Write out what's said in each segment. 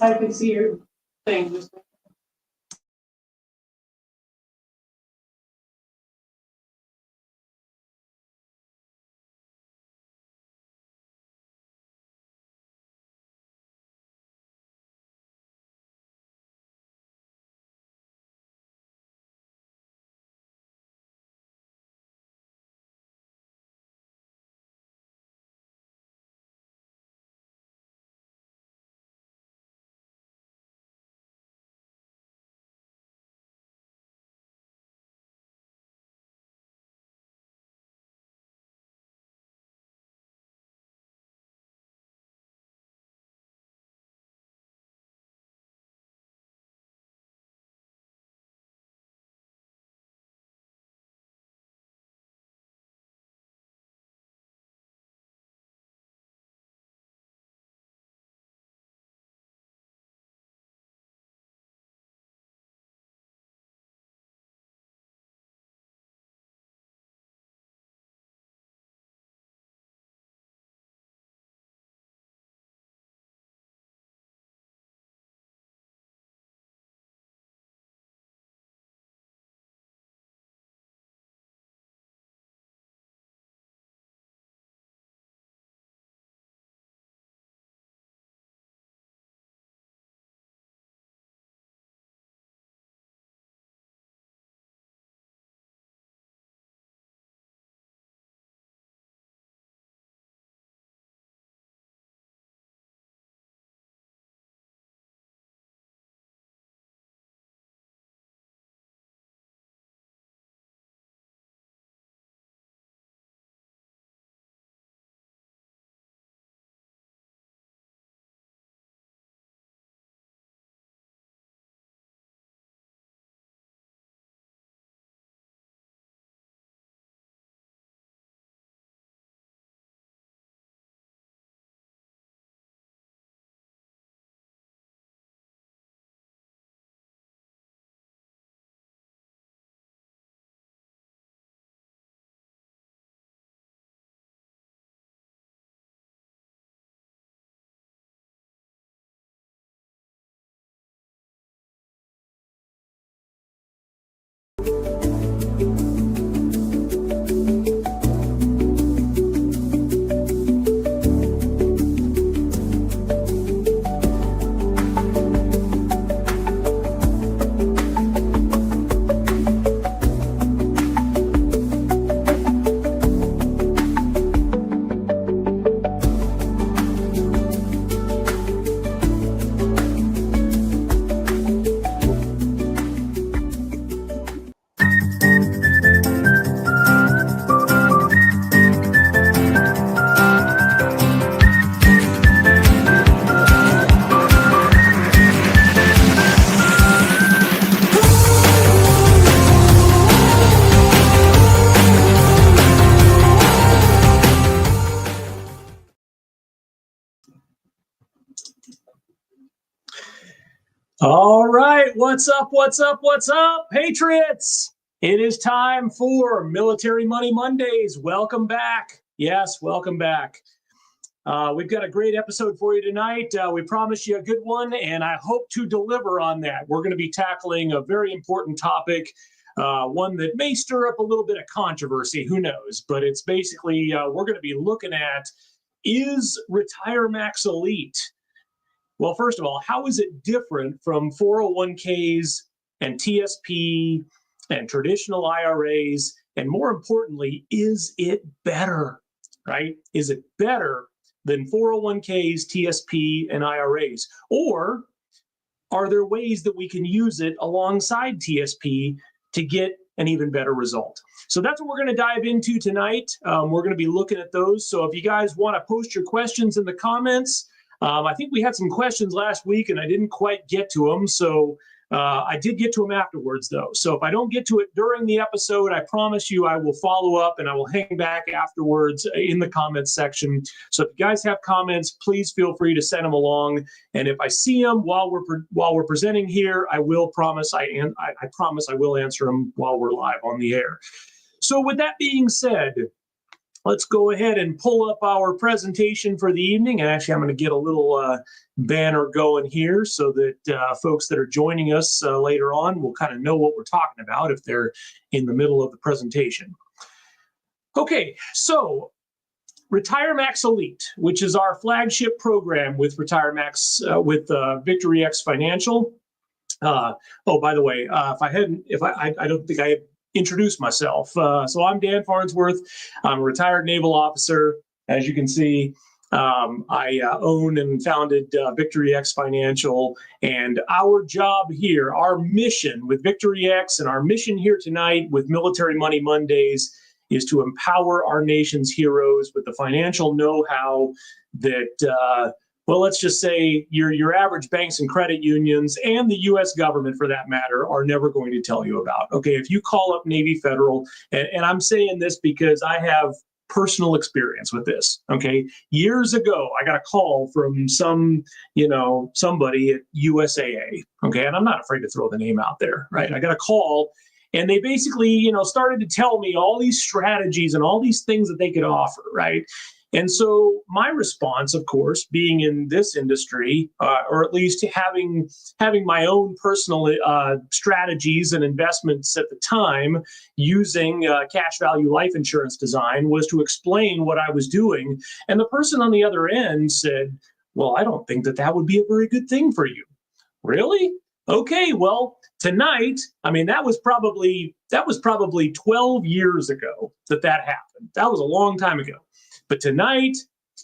I can see your thing. All right, what's up, Patriots? It is time for Military Money Mondays. Welcome back. Yes, welcome back. We've got a great episode for you tonight. We promise you a good one, and I hope to deliver on that. We're going to be tackling a very important topic, one that may stir up a little bit of controversy, who knows? But it's basically, we're going to be looking at, is RETIREMAX Elite? Well, first of all, how is it different from 401ks and TSP and traditional IRAs? And more importantly, is it better, right? Is it better than 401ks, TSP, and IRAs? Or are there ways that we can use it alongside TSP to get an even better result? So that's what we're going to dive into tonight. We're going to be looking at those. So if you guys want to post your questions in the comments, I think we had some questions last week and I didn't quite get to them. So I did get to them afterwards, though. So if I don't get to it during the episode, I promise you I will follow up and I will hang back afterwards in the comments section. So if you guys have comments, please feel free to send them along. And if I see them while we're presenting here, I will promise I promise I will answer them while we're live on the air. So with that being said, let's go ahead and pull up our presentation for the evening. And actually, I'm going to get a little banner going here so that folks that are joining us later on will kind of know what we're talking about if they're in the middle of the presentation. Okay, so RETIREMAX Elite, which is our flagship program with RETIREMAX, with VictoryX Financial. Oh, by the way, I don't think I introduced myself. So I'm Dan Farnsworth. I'm a retired naval officer. As you can see, I own and founded VictoryX Financial. And our job here, our mission with VictoryX and our mission here tonight with Military Money Mondays is to empower our nation's heroes with the financial know-how that, well, let's just say your average banks and credit unions and the U.S. government, for that matter, are never going to tell you about. Okay, if you call up Navy Federal, and I'm saying this because I have personal experience with this. Okay, years ago, I got a call from somebody at USAA. Okay, and I'm not afraid to throw the name out there, right? I got a call. And they basically, started to tell me all these strategies and all these things that they could offer, right? And so my response, of course, being in this industry, or at least having my own personal strategies and investments at the time using cash value life insurance design, was to explain what I was doing. And the person on the other end said, well, I don't think that would be a very good thing for you. Really? Okay, well, tonight, I mean, that was probably 12 years ago that happened. That was a long time ago. But tonight,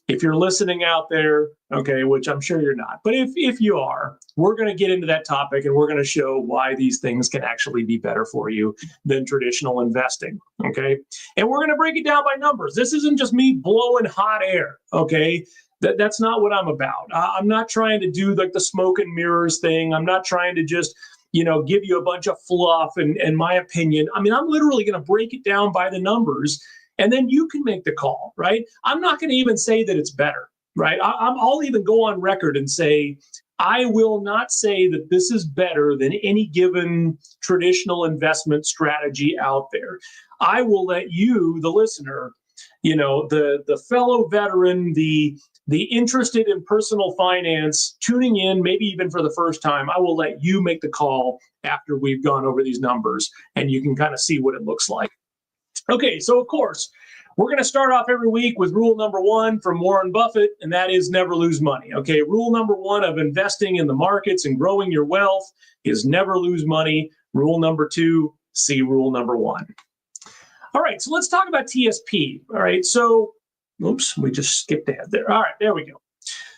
if you're listening out there, okay, which I'm sure you're not, but if you are, we're going to get into that topic and we're going to show why these things can actually be better for you than traditional investing, okay? And we're going to break it down by numbers. This isn't just me blowing hot air, okay? That's not what I'm about. I'm not trying to do like the smoke and mirrors thing. I'm not trying to just, give you a bunch of fluff and my opinion. I mean, I'm literally going to break it down by the numbers, and then you can make the call, right? I'm not going to even say that it's better, right? I'll even go on record and say, I will not say that this is better than any given traditional investment strategy out there. I will let you, the listener, the fellow veteran, the interested in personal finance, tuning in, maybe even for the first time, I will let you make the call after we've gone over these numbers, and you can kind of see what it looks like. Okay, so of course, we're going to start off every week with rule number 1 from Warren Buffett, and that is never lose money. Okay, rule number 1 of investing in the markets and growing your wealth is never lose money. Rule number 2, see rule number 1. All right, so let's talk about TSP. All right, so, oops, we just skipped ahead there. All right, there we go.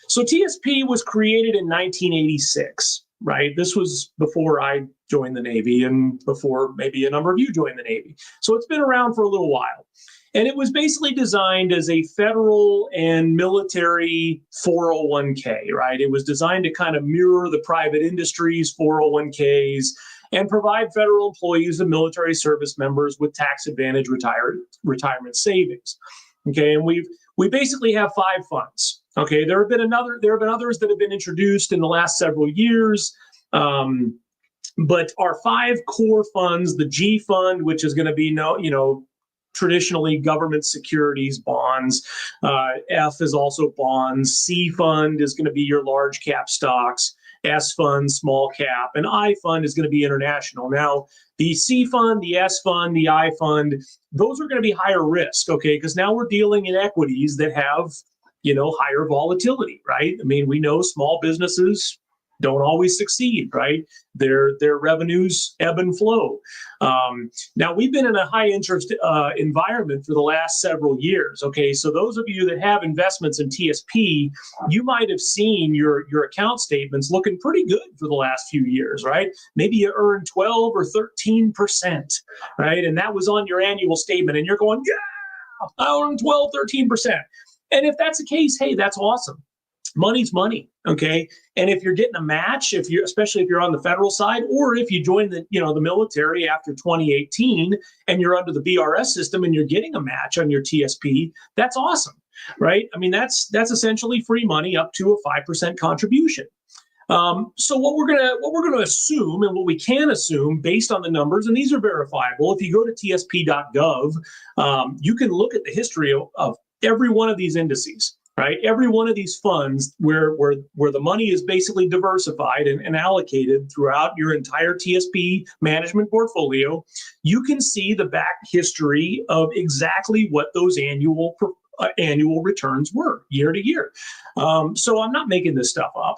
So TSP was created in 1986, right? This was before I joined the Navy and before maybe a number of you joined the Navy. So it's been around for a little while. And it was basically designed as a federal and military 401k, right? It was designed to kind of mirror the private industry's 401ks and provide federal employees and military service members with tax-advantaged retirement savings. Okay, and we basically have 5 funds. Okay, there have been others that have been introduced in the last several years. But our 5 core funds, the G fund, which is going to be traditionally government securities bonds. F is also bonds. C fund is going to be your large cap stocks. S fund, small cap, and I fund is going to be international. Now, the C fund, the S fund, the I fund, those are going to be higher risk, okay? Because now we're dealing in equities that have, higher volatility, right? I mean, we know small businesses don't always succeed, right? Their revenues ebb and flow. Now, we've been in a high interest environment for the last several years, okay? So those of you that have investments in TSP, you might have seen your account statements looking pretty good for the last few years, right? Maybe you earned 12 or 13%, right? And that was on your annual statement, and you're going, yeah, I earned 12, 13%. And if that's the case, hey, that's awesome. Money's money, okay? And if you're getting a match, especially if you're on the federal side, or if you join the military after 2018 and you're under the BRS system and you're getting a match on your TSP, that's awesome, right? I mean, that's essentially free money up to a 5% contribution. So what we're gonna assume, and what we can assume based on the numbers, and these are verifiable. If you go to tsp.gov, you can look at the history of every one of these indices. Right, every one of these funds where the money is basically diversified and allocated throughout your entire TSP management portfolio, you can see the back history of exactly what those annual returns were year to year. So I'm not making this stuff up.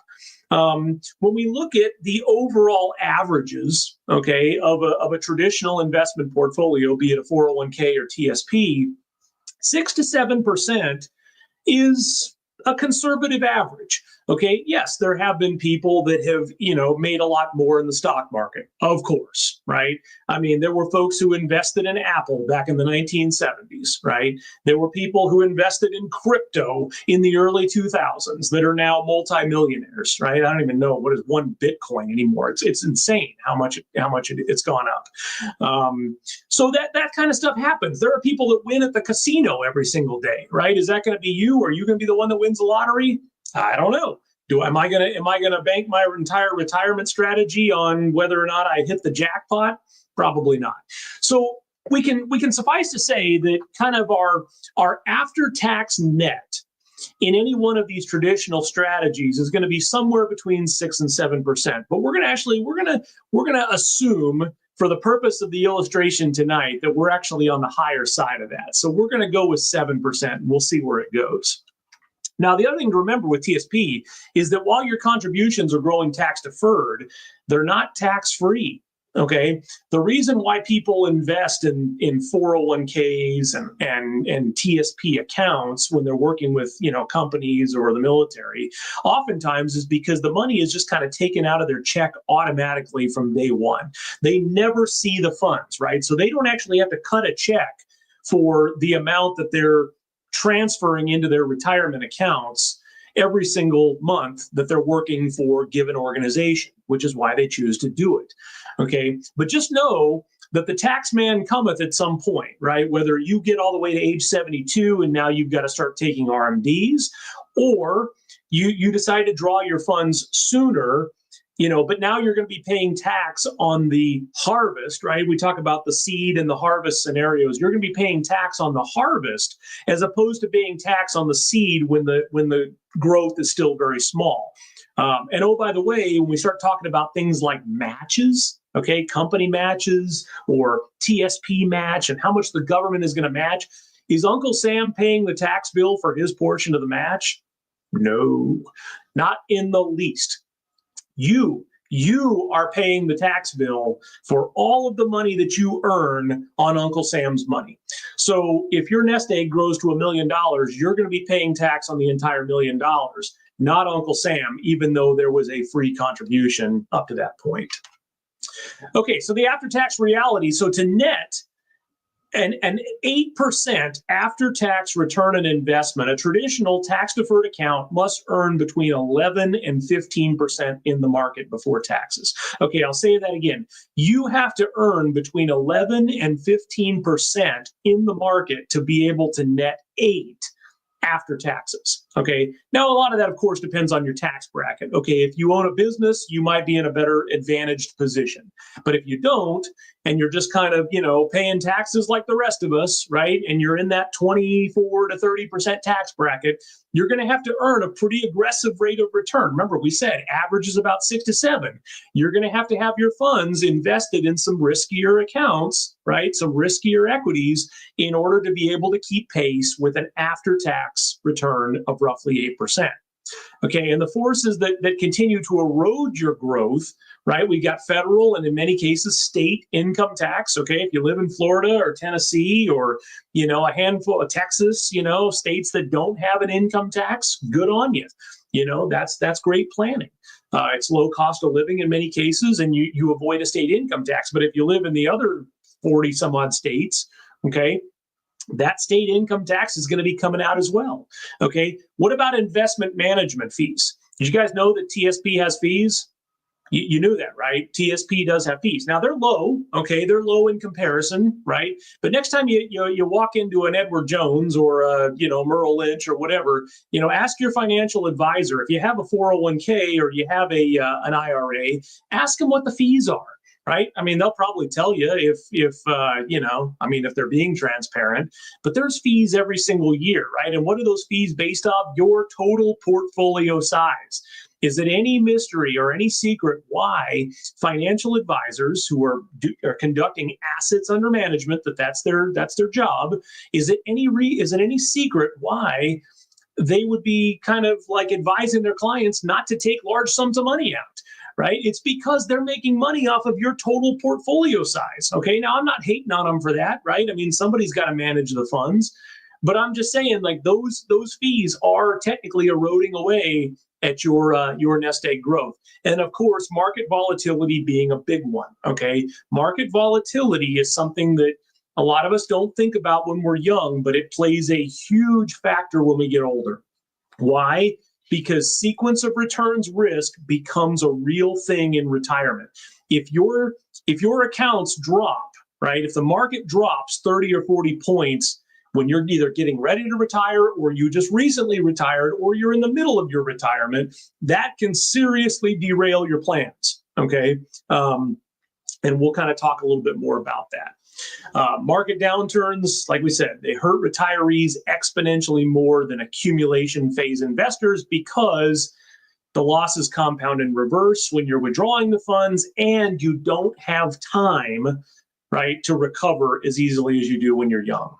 When we look at the overall averages, okay, of a traditional investment portfolio, be it a 401k or TSP, 6 to 7% is a conservative average. Okay, yes, there have been people that have, made a lot more in the stock market, of course, right? I mean, there were folks who invested in Apple back in the 1970s, right? There were people who invested in crypto in the early 2000s that are now multimillionaires, right? I don't even know what is one Bitcoin anymore. It's insane how much it's gone up. So that kind of stuff happens. There are people that win at the casino every single day, right? Is that going to be you? Are you going to be the one that wins the lottery? I don't know. Am I gonna bank my entire retirement strategy on whether or not I hit the jackpot? Probably not. So we can suffice to say that kind of our after-tax net in any one of these traditional strategies is going to be somewhere between 6 and 7%. But we're gonna assume, for the purpose of the illustration tonight, that we're actually on the higher side of that. So we're going to go with 7%, and we'll see where it goes. Now, the other thing to remember with TSP is that while your contributions are growing tax deferred, they're not tax free. Okay. The reason why people invest in 401ks and TSP accounts when they're working with, companies or the military, oftentimes is because the money is just kind of taken out of their check automatically from day one. They never see the funds, right? So they don't actually have to cut a check for the amount that they're transferring into their retirement accounts every single month that they're working for a given organization, which is why they choose to do it. Okay. But just know that the tax man cometh at some point, right? Whether you get all the way to age 72 and now you've got to start taking RMDs, or you decide to draw your funds sooner, but now you're going to be paying tax on the harvest, right? We talk about the seed and the harvest scenarios. You're going to be paying tax on the harvest as opposed to paying tax on the seed when the growth is still very small. And oh, by the way, when we start talking about things like matches, okay, company matches or TSP match and how much the government is going to match, is Uncle Sam paying the tax bill for his portion of the match? No, not in the least. You are paying the tax bill for all of the money that you earn on Uncle Sam's money. So if your nest egg grows to $1 million, you're going to be paying tax on the entire $1 million, not Uncle Sam, even though there was a free contribution up to that point. Okay, so the after-tax reality. So to net an 8% after-tax return on investment, a traditional tax-deferred account must earn between 11 and 15% in the market before taxes. Okay, I'll say that again. You have to earn between 11 and 15% in the market to be able to net 8 after taxes. Okay. Now, a lot of that, of course, depends on your tax bracket. Okay. If you own a business, you might be in a better advantaged position. But if you don't, and you're just kind of, paying taxes like the rest of us, right? And you're in that 24 to 30% tax bracket, you're going to have to earn a pretty aggressive rate of return. Remember, we said average is about 6 to 7. You're going to have your funds invested in some riskier accounts, right? Some riskier equities in order to be able to keep pace with an after-tax return of roughly 8%. Okay, and the forces that continue to erode your growth, right? We got federal and in many cases state income tax. Okay, if you live in Florida or Tennessee or a handful of Texas, states that don't have an income tax, good on you. That's great planning. It's low cost of living in many cases, and you avoid a state income tax. But if you live in the other 40 some odd states, okay, that state income tax is going to be coming out as well. Okay. What about investment management fees? Did you guys know that TSP has fees? You knew that, right? TSP does have fees. Now they're low, okay? They're low in comparison, right? But next time you walk into an Edward Jones or a, Merrill Lynch or whatever, ask your financial advisor. If you have a 401k or you have an IRA, ask them what the fees are. Right? I mean, they'll probably tell you if they're being transparent, but there's fees every single year, right? And what are those fees based off? Your total portfolio size. Is it any mystery or any secret why financial advisors who are conducting assets under management, that's their job? Is it any secret why they would be kind of like advising their clients not to take large sums of money out? Right? It's because they're making money off of your total portfolio size. Okay. Now, I'm not hating on them for that, right? I mean, somebody's got to manage the funds, but I'm just saying, like, those fees are technically eroding away at your nest egg growth. And of course, market volatility being a big one. Okay. Market volatility is something that a lot of us don't think about when we're young, but it plays a huge factor when we get older. Why? Because sequence of returns risk becomes a real thing in retirement. If your accounts drop, right? If the market drops 30 or 40 points when you're either getting ready to retire or you just recently retired or you're in the middle of your retirement, that can seriously derail your plans, okay? And we'll kind of talk a little bit more about that. Market downturns, like we said, they hurt retirees exponentially more than accumulation phase investors because the losses compound in reverse when you're withdrawing the funds and you don't have time, right, to recover as easily as you do when you're young.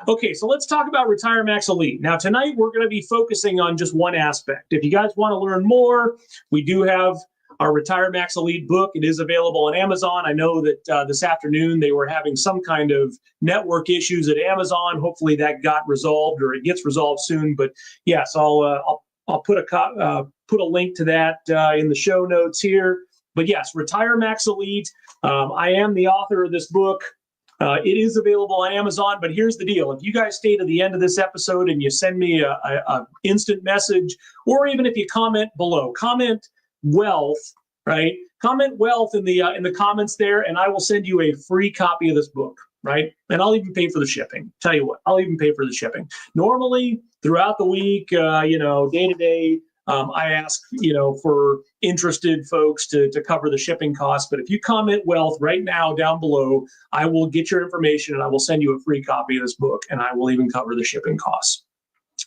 Okay, so let's talk about RETIREMAX ELITE. Now, tonight we're going to be focusing on just one aspect. If you guys want to learn more, we do have our RETIREMAX ELITE book. It is available on Amazon. I know that this afternoon they were having some kind of network issues at Amazon. Hopefully that got resolved or it gets resolved soon. But yes, I'll put a link to that in the show notes here. But yes, RETIREMAX ELITE. I am the author of this book. It is available on Amazon, but here's the deal. If you guys stay to the end of this episode and you send me a instant message, or even if you comment below, comment wealth, right? Comment wealth in the comments there, and I will send you a free copy of this book, right? And I'll even pay for the shipping. Tell you what, I'll even pay for the shipping. Normally, throughout the week, day to day, I ask, for interested folks to cover the shipping costs. But if you comment wealth right now down below, I will get your information and I will send you a free copy of this book, and I will even cover the shipping costs.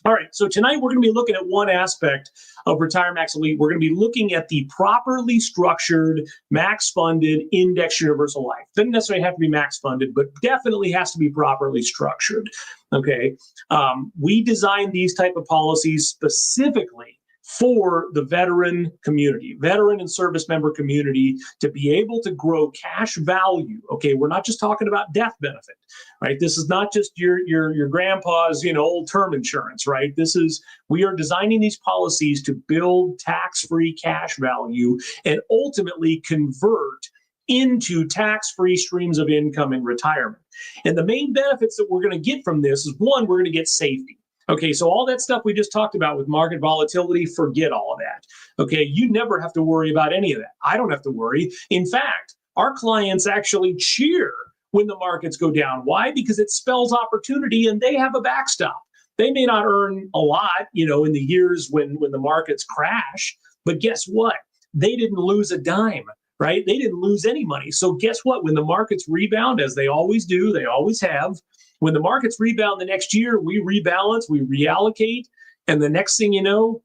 All right, so tonight we're going to be looking at one aspect of RETIREMAX ELITE. We're going to be looking at the properly structured, max-funded index universal life. Doesn't necessarily have to be max-funded, but definitely has to be properly structured, okay? We designed these type of policies specifically for the veteran community, veteran and service member community, to be able to grow cash value. Okay, we're not just talking about death benefit, right? This is not just your grandpa's old term insurance, right? We are designing these policies to build tax-free cash value and ultimately convert into tax-free streams of income in retirement. And the main benefits that we're going to get from this is, one, we're going to get safety. Okay, so all that stuff we just talked about with market volatility, forget all of that. Okay, you never have to worry about any of that. I don't have to worry. In fact, our clients actually cheer when the markets go down. Why? Because it spells opportunity and they have a backstop. They may not earn a lot, in the years when the markets crash, but guess what? They didn't lose a dime, right? They didn't lose any money. So guess what? When the markets rebound, as they always do, they always have, when the markets rebound the next year, we rebalance, we reallocate, and the next thing you know,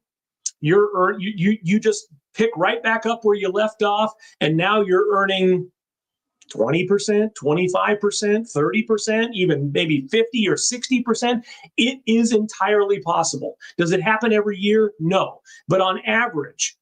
you just pick right back up where you left off, and now you're earning 20%, 25%, 30%, even maybe 50 or 60%. It is entirely possible. Does it happen every year? No. But on average,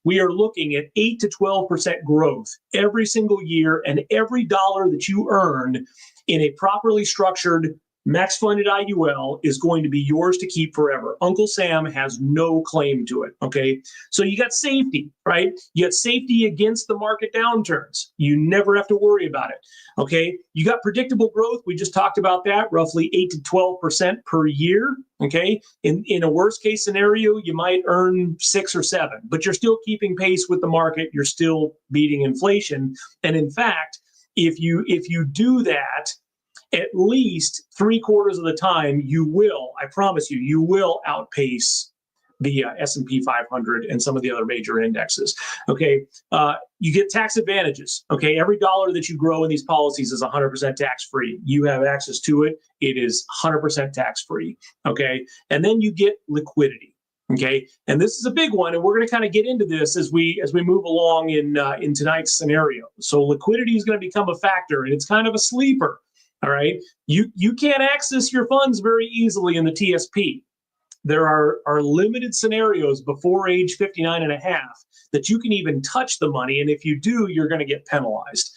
we are looking at 8 to 12% growth every single year, and every dollar that you earn in a properly structured max funded IUL is going to be yours to keep forever. Uncle Sam has no claim to it. Okay. So you got safety, right? You got safety against the market downturns. You never have to worry about it. Okay. You got predictable growth. We just talked about that, roughly 8 to 12% per year. Okay. In a worst case scenario, you might earn 6 or 7, but you're still keeping pace with the market. You're still beating inflation. And in fact, if you do that, at least 3/4 of the time, you will, I promise you, you will outpace the S&P 500 and some of the other major indexes. Okay, you get tax advantages. Okay, every dollar that you grow in these policies is 100% tax-free. You have access to it. It is 100% tax-free. Okay, and then you get liquidity. Okay, and this is a big one, and we're going to kind of get into this as we move along in tonight's scenario. So liquidity is going to become a factor, and it's kind of a sleeper. All right, you can't access your funds very easily in the TSP. There are limited scenarios before age 59 and a half that you can even touch the money, and if you do, you're going to get penalized.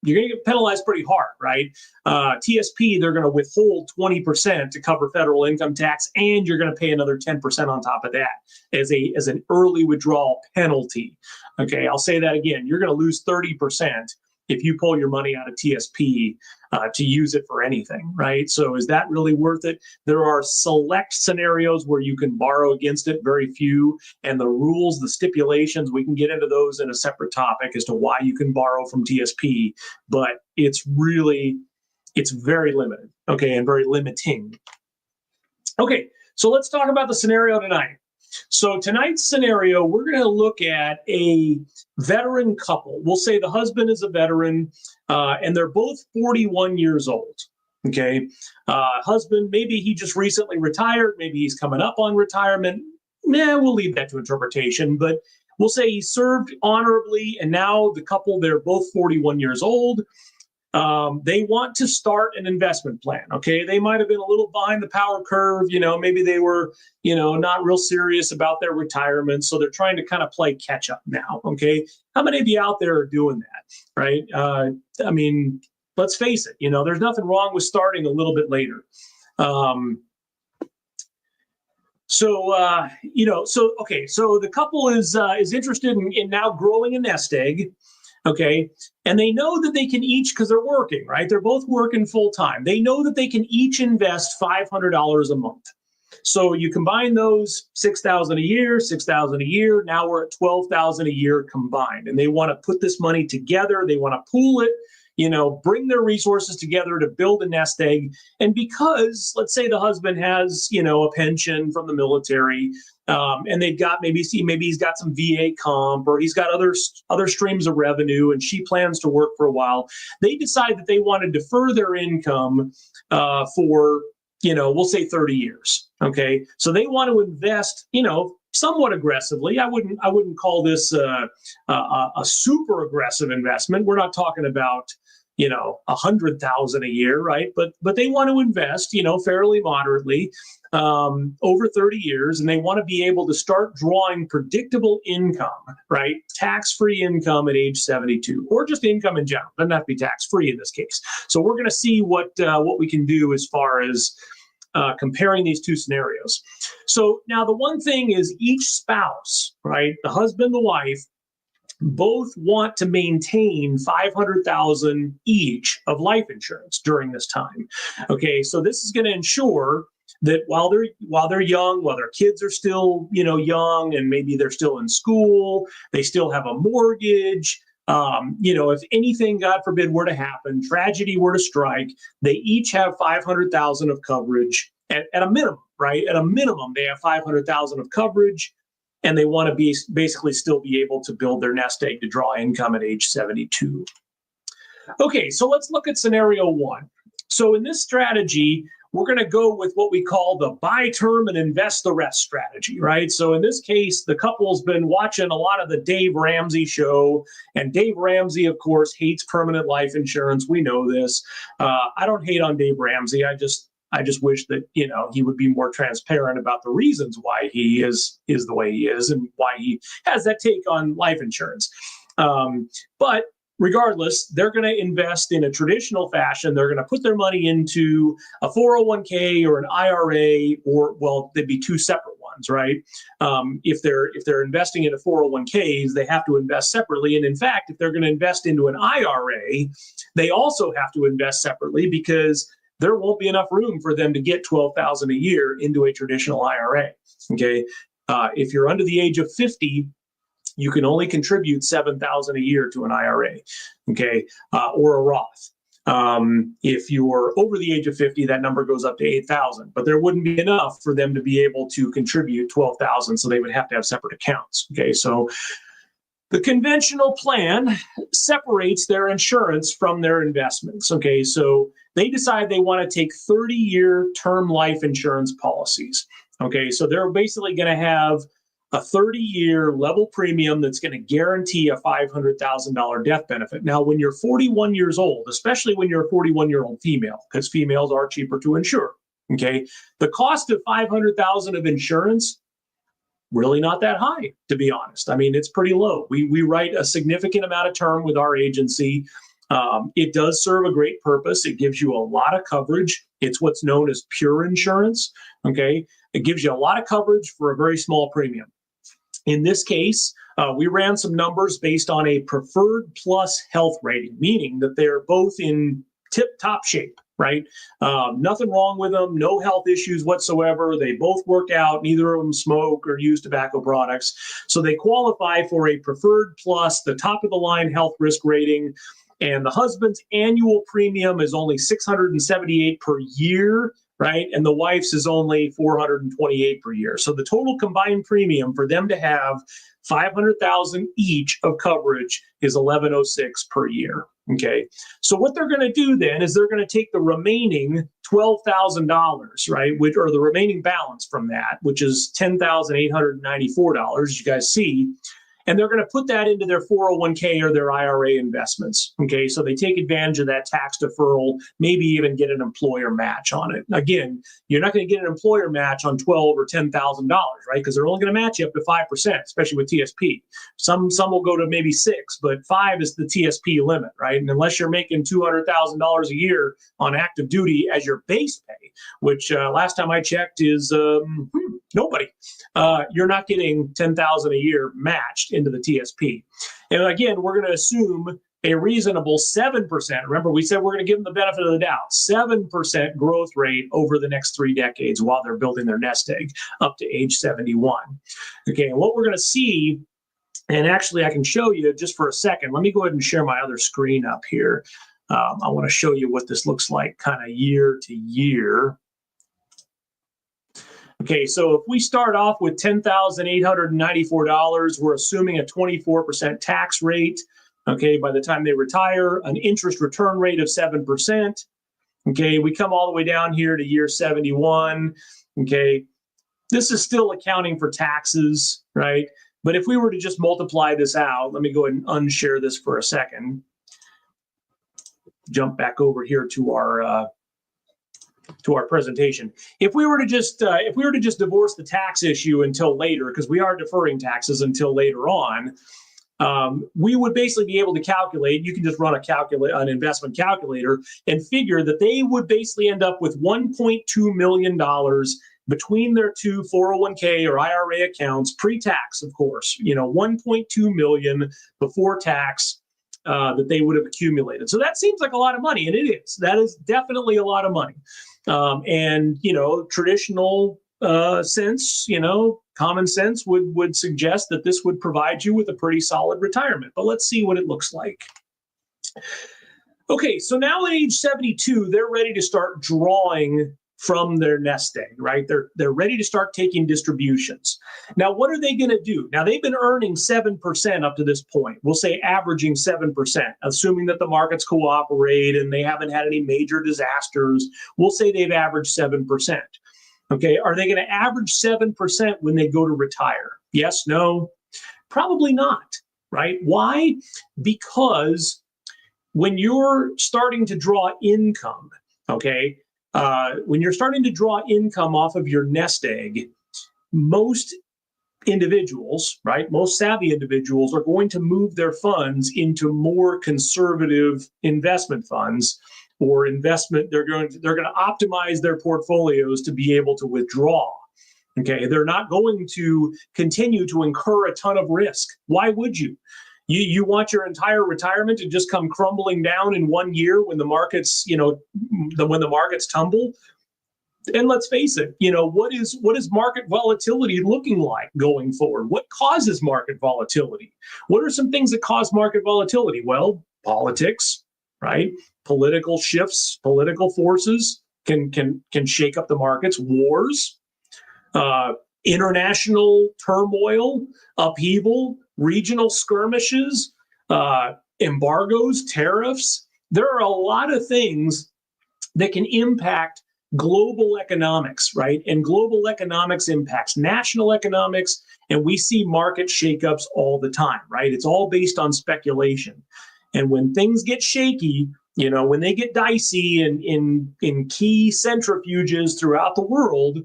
You're going to get penalized pretty hard, right? TSP, they're going to withhold 20% to cover federal income tax, and you're going to pay another 10% on top of that as an early withdrawal penalty. Okay, I'll say that again. You're going to lose 30% if you pull your money out of TSP to use it for anything, right? So is that really worth it? There are select scenarios where you can borrow against it, very few, and the rules, the stipulations, we can get into those in a separate topic as to why you can borrow from TSP, but it's very limited, okay, and very limiting. Okay, so let's talk about the scenario tonight. So tonight's scenario, we're going to look at a veteran couple. We'll say the husband is a veteran, and they're both 41 years old. Okay, husband, maybe he just recently retired. Maybe he's coming up on retirement. We'll leave that to interpretation. But we'll say he served honorably, and now the couple, they're both 41 years old. They want to start an investment plan. Okay, they might have been a little behind the power curve. Maybe they were, not real serious about their retirement, so they're trying to kind of play catch up now. Okay, how many of you out there are doing that, right? I mean, let's face it. There's nothing wrong with starting a little bit later. So the couple is interested in now growing a nest egg. Okay. And they know that they can each, because they're working, right? They're both working full time. They know that they can each invest $500 a month. So you combine those, $6,000 a year, $6,000 a year. Now we're at $12,000 a year combined. And they want to put this money together. They want to pool it, bring their resources together to build a nest egg. And because, let's say the husband has, a pension from the military, and they've got maybe he's got some VA comp, or he's got other streams of revenue, and she plans to work for a while. They decide that they want to defer their income for, we'll say 30 years. Okay, so they want to invest, somewhat aggressively. I wouldn't call this a super aggressive investment. We're not talking about $100,000 a year, right? But they want to invest, fairly moderately over 30 years, and they want to be able to start drawing predictable income, right? Tax-free income at age 72, or just income in general. Doesn't have to be tax-free in this case. So we're going to see what we can do as far as comparing these two scenarios. So now the one thing is each spouse, right? The husband, the wife, both want to maintain $500,000 each of life insurance during this time. Okay, so this is going to ensure that while they're young, while their kids are still young, and maybe they're still in school, they still have a mortgage. If anything, God forbid, were to happen, tragedy were to strike, they each have $500,000 of coverage at a minimum, right? At a minimum, they have $500,000 of coverage. And they want to basically still be able to build their nest egg to draw income at age 72. Okay, so let's look at scenario one. So in this strategy, we're going to go with what we call the buy term and invest the rest strategy, right? So in this case, the couple's been watching a lot of the Dave Ramsey show, and Dave Ramsey, of course, hates permanent life insurance. We know this. I don't hate on Dave Ramsey. I just wish that, he would be more transparent about the reasons why he is the way he is and why he has that take on life insurance. But regardless, they're going to invest in a traditional fashion. They're going to put their money into a 401k or an IRA, or, well, they'd be two separate ones, right? If they're investing in a 401ks, they have to invest separately. And in fact, if they're going to invest into an IRA, they also have to invest separately, because there won't be enough room for them to get $12,000 a year into a traditional IRA. Okay, if you're under the age of 50, you can only contribute $7,000 a year to an IRA, okay, or a Roth. If you're over the age of 50, that number goes up to 8,000, but there wouldn't be enough for them to be able to contribute 12,000, so they would have to have separate accounts. Okay, so the conventional plan separates their insurance from their investments. Okay, so they decide they want to take 30-year term life insurance policies. Okay, so they're basically going to have a 30-year level premium that's going to guarantee a $500,000 death benefit. Now, when you're 41 years old, especially when you're a 41-year-old female, because females are cheaper to insure, okay, the cost of $500,000 of insurance, really not that high, to be honest. I mean, it's pretty low. We write a significant amount of term with our agency. It does serve a great purpose. It gives you a lot of coverage. It's what's known as pure insurance, okay? It gives you a lot of coverage for a very small premium. In this case, we ran some numbers based on a preferred plus health rating, meaning that they're both in tip-top shape, right? Nothing wrong with them, no health issues whatsoever. They both work out. Neither of them smoke or use tobacco products. So they qualify for a preferred plus, the top of the line health risk rating. And the husband's annual premium is only $678 per year, right? And the wife's is only $428 per year. So the total combined premium for them to have $500,000 each of coverage is $1,106 per year. Okay. So what they're going to do then is they're going to take the remaining $12,000, right, which, or the remaining balance from that, which is $10,894, as you guys see, and they're going to put that into their 401k or their IRA investments. Okay, so they take advantage of that tax deferral, maybe even get an employer match on it. Again, you're not going to get an employer match on $12,000 or $10,000, right? Because they're only going to match you up to 5%, especially with TSP. Some will go to maybe 6%, but 5% is the TSP limit, right? And unless you're making $200,000 a year on active duty as your base pay, which last time I checked is nobody, you're not getting $10,000 a year matched into the TSP. And again, we're going to assume a reasonable 7%. Remember, we said we're going to give them the benefit of the doubt, 7% growth rate over the next 3 decades while they're building their nest egg up to age 71. Okay, and what we're going to see, and actually I can show you just for a second. Let me go ahead and share my other screen up here. I want to show you what this looks like kind of year to year. Okay, so if we start off with $10,894, we're assuming a 24% tax rate. Okay, by the time they retire, an interest return rate of 7%. Okay, we come all the way down here to year 71. Okay, this is still accounting for taxes, right? But if we were to just multiply this out, let me go ahead and unshare this for a second. Jump back over here to our presentation. If we were to just divorce the tax issue until later, because we are deferring taxes until later on, we would basically be able to calculate. You can just run an investment calculator and figure that they would basically end up with $1.2 million between their two 401k or IRA accounts, pre-tax, of course. $1.2 million before tax that they would have accumulated. So that seems like a lot of money, and it is. That is definitely a lot of money. And traditional sense, common sense would suggest that this would provide you with a pretty solid retirement. But let's see what it looks like. Okay, so now at age 72, they're ready to start drawing from their nest egg, right? They're ready to start taking distributions. Now, what are they going to do? Now, they've been earning 7% up to this point. We'll say averaging 7%, assuming that the markets cooperate and they haven't had any major disasters. We'll say they've averaged 7%. Okay, are they going to average 7% when they go to retire? Yes, no? Probably not, right? Why? Because when you're starting to draw income, okay, when you're starting to draw income off of your nest egg, most individuals, right, most savvy individuals are going to move their funds into more conservative investment funds or investment. They're going to optimize their portfolios to be able to withdraw. Okay, they're not going to continue to incur a ton of risk. Why would you? You want your entire retirement to just come crumbling down in 1 year when the markets, when the markets tumble? And let's face it, what is market volatility looking like going forward? What causes market volatility? What are some things that cause market volatility? Well, politics, right? Political shifts, political forces can shake up the markets. Wars, international turmoil, upheaval, regional skirmishes, embargoes, tariffs. There are a lot of things that can impact global economics, right? And global economics impacts national economics, and we see market shakeups all the time, right? It's all based on speculation. And when things get shaky, when they get dicey in key centrifuges throughout the world,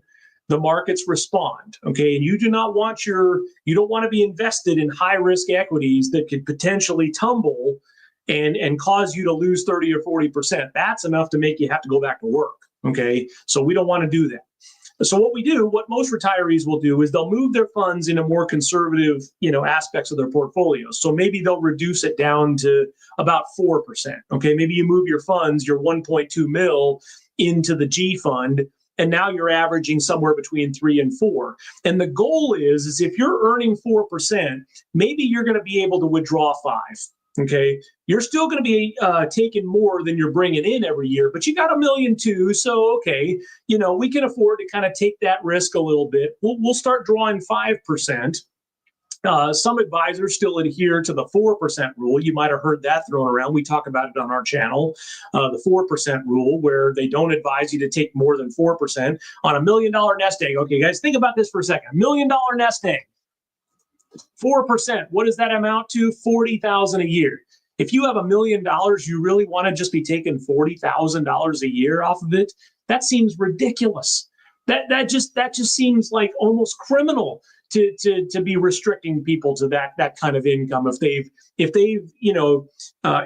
the markets respond. Okay, and you don't want to be invested in high risk equities that could potentially tumble and cause you to lose 30 or 40%. That's enough to make you have to go back to work. Okay, so we don't want to do that. So what most retirees will do is they'll move their funds into more conservative, aspects of their portfolios. So maybe they'll reduce it down to about 4%. Okay, maybe you move your funds, your 1.2 mil, into the G fund, and now you're averaging somewhere between 3 and 4. And the goal is if you're earning 4%, maybe you're going to be able to withdraw 5. Okay, you're still going to be taking more than you're bringing in every year, but you got $1 million too. So, okay, we can afford to kind of take that risk a little bit. We'll start drawing 5%. Some advisors still adhere to the 4% rule. You might have heard that thrown around. We talk about it on our channel, the 4% rule, where they don't advise you to take more than 4% on $1 million nest egg. Okay, guys, think about this for a second. $1 million nest egg. 4%, what does that amount to? $40,000 a year. If you have $1 million, you really want to just be taking $40,000 a year off of it? That seems ridiculous. That just seems like almost criminal to be restricting people to that kind of income if they've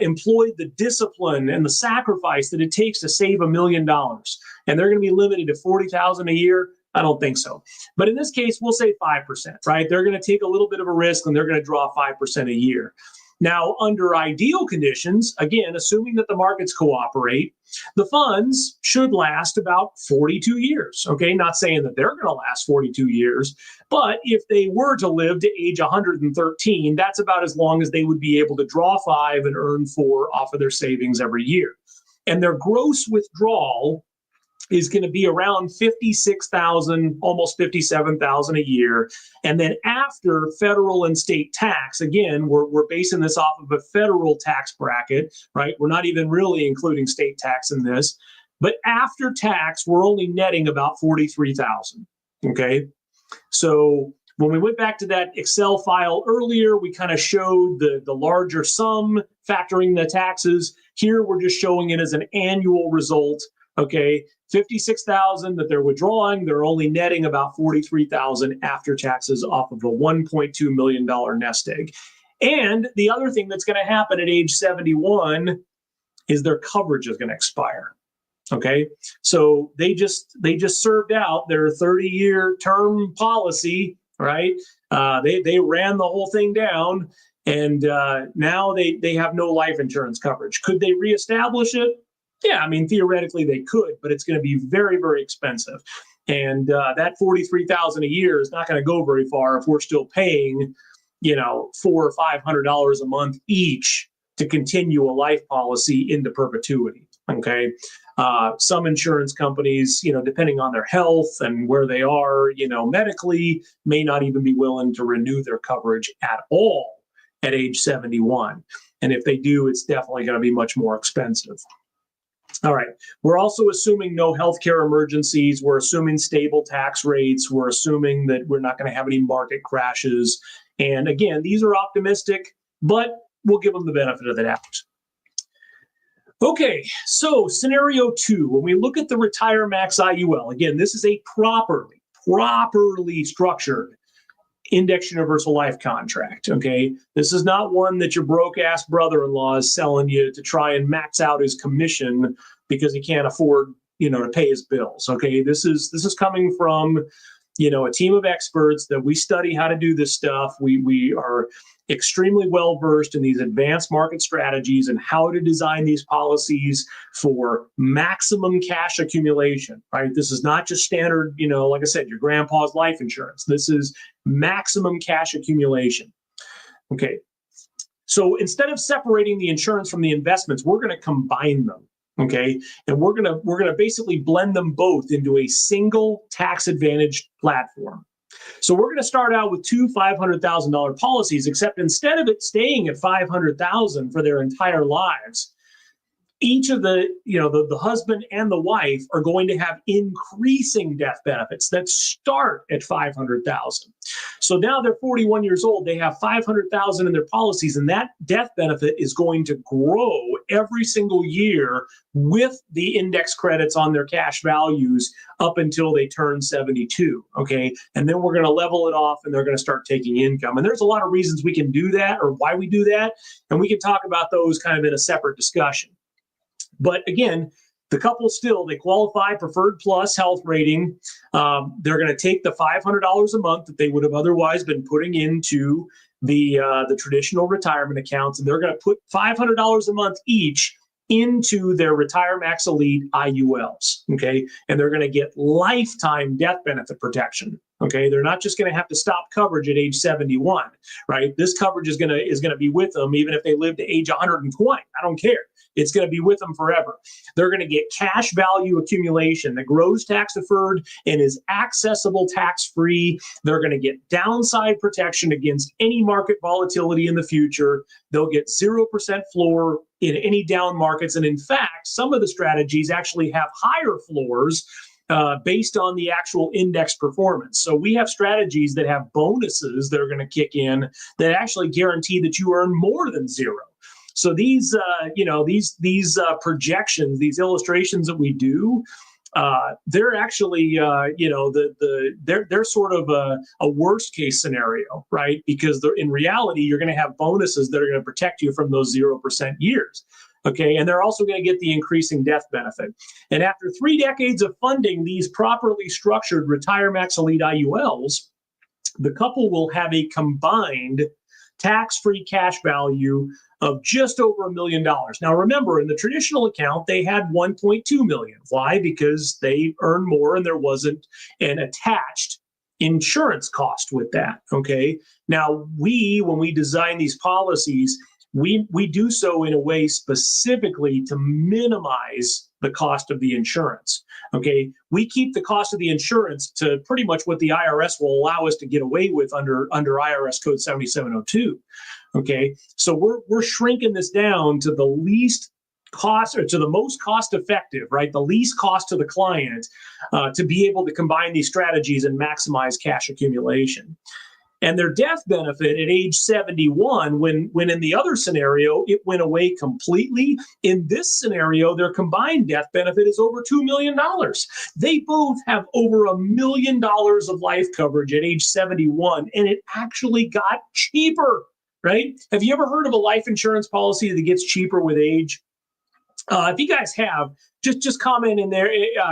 employed the discipline and the sacrifice that it takes to save $1 million, and they're going to be limited to $40,000 a year. I don't think so. But in this case, we'll say 5%, right? They're going to take a little bit of a risk and they're going to draw 5% a year. Now, under ideal conditions, again, assuming that the markets cooperate, the funds should last about 42 years. Okay, not saying that they're going to last 42 years, but if they were to live to age 113, that's about as long as they would be able to draw 5 and earn 4 off of their savings every year. And their gross withdrawal is going to be around $56,000, almost $57,000 a year. And then after federal and state tax, again, we're basing this off of a federal tax bracket, right? We're not even really including state tax in this. But after tax, we're only netting about $43,000. Okay. So when we went back to that Excel file earlier, we kind of showed the larger sum factoring the taxes. Here, we're just showing it as an annual result. Okay, 56,000 that they're withdrawing, they're only netting about 43,000 after taxes off of a $1.2 million nest egg. And the other thing that's going to happen at age 71 is their coverage is going to expire. Okay, so they just served out their 30-year term policy, right? They ran the whole thing down, and now they have no life insurance coverage. Could they reestablish it? Yeah, I mean, theoretically they could, but it's going to be very, very expensive. And that $43,000 a year is not going to go very far if we're still paying, $400 or $500 a month each to continue a life policy into perpetuity. Okay. Some insurance companies, depending on their health and where they are, medically, may not even be willing to renew their coverage at all at age 71. And if they do, it's definitely going to be much more expensive. All right. We're also assuming no healthcare emergencies. We're assuming stable tax rates. We're assuming that we're not going to have any market crashes. And again, these are optimistic, but we'll give them the benefit of the doubt. Okay, so scenario 2, when we look at the RETIREMAX IUL, again, this is a properly structured index universal life contract. Okay, this is not one that your broke ass brother-in-law is selling you to try and max out his commission because he can't afford, to pay his bills. Okay, this is coming from, a team of experts that we study how to do this stuff. We are extremely well versed in these advanced market strategies and how to design these policies for maximum cash accumulation, right? This is not just standard, like I said, your grandpa's life insurance. This is maximum cash accumulation. Okay. So instead of separating the insurance from the investments, we're going to combine them. Okay. And we're going to basically blend them both into a single tax advantaged platform. So we're going to start out with two $500,000 policies, except instead of it staying at $500,000 for their entire lives, each of the husband and the wife are going to have increasing death benefits that start at $500,000. So now they're 41 years old, they have $500,000 in their policies, and that death benefit is going to grow every single year with the index credits on their cash values up until they turn 72. Okay. And then we're going to level it off and they're going to start taking income. And there's a lot of reasons we can do that or why we do that. And we can talk about those kind of in a separate discussion. But again, the couple they qualify preferred plus health rating. They're going to take the $500 a month that they would have otherwise been putting into the traditional retirement accounts, and they're going to put $500 a month each into their RETIREMAX ELITE IULs. Okay, and they're going to get lifetime death benefit protection. Okay, they're not just going to have to stop coverage at age 71, right? This coverage is going to be with them even if they live to age 120. I don't care. It's going to be with them forever. They're going to get cash value accumulation that grows tax deferred and is accessible tax free. They're going to get downside protection against any market volatility in the future. They'll get 0% floor in any down markets. And in fact, some of the strategies actually have higher floors based on the actual index performance. So we have strategies that have bonuses that are going to kick in that actually guarantee that you earn more than zero. So these projections, these illustrations that we do, they're actually, they're sort of a worst case scenario, right? Because in reality, you're going to have bonuses that are going to protect you from those 0% years. Okay, and they're also going to get the increasing death benefit. And after 3 decades of funding these properly structured RETIREMAX ELITE IULs, the couple will have a combined tax-free cash value of just over $1 million. Now, remember, in the traditional account, they had $1.2 million. Why? Because they earned more and there wasn't an attached insurance cost with that. Okay. Now, when we design these policies, we do so in a way specifically to minimize the cost of the insurance. Okay, we keep the cost of the insurance to pretty much what the IRS will allow us to get away with under IRS Code 7702. Okay, so we're shrinking this down to the least cost or to the most cost effective, right? The least cost to the client to be able to combine these strategies and maximize cash accumulation. And their death benefit at age 71, when in the other scenario, it went away completely. In this scenario, their combined death benefit is over $2 million. They both have over $1 million of life coverage at age 71, and it actually got cheaper, right? Have you ever heard of a life insurance policy that gets cheaper with age? If you guys have, just comment in there,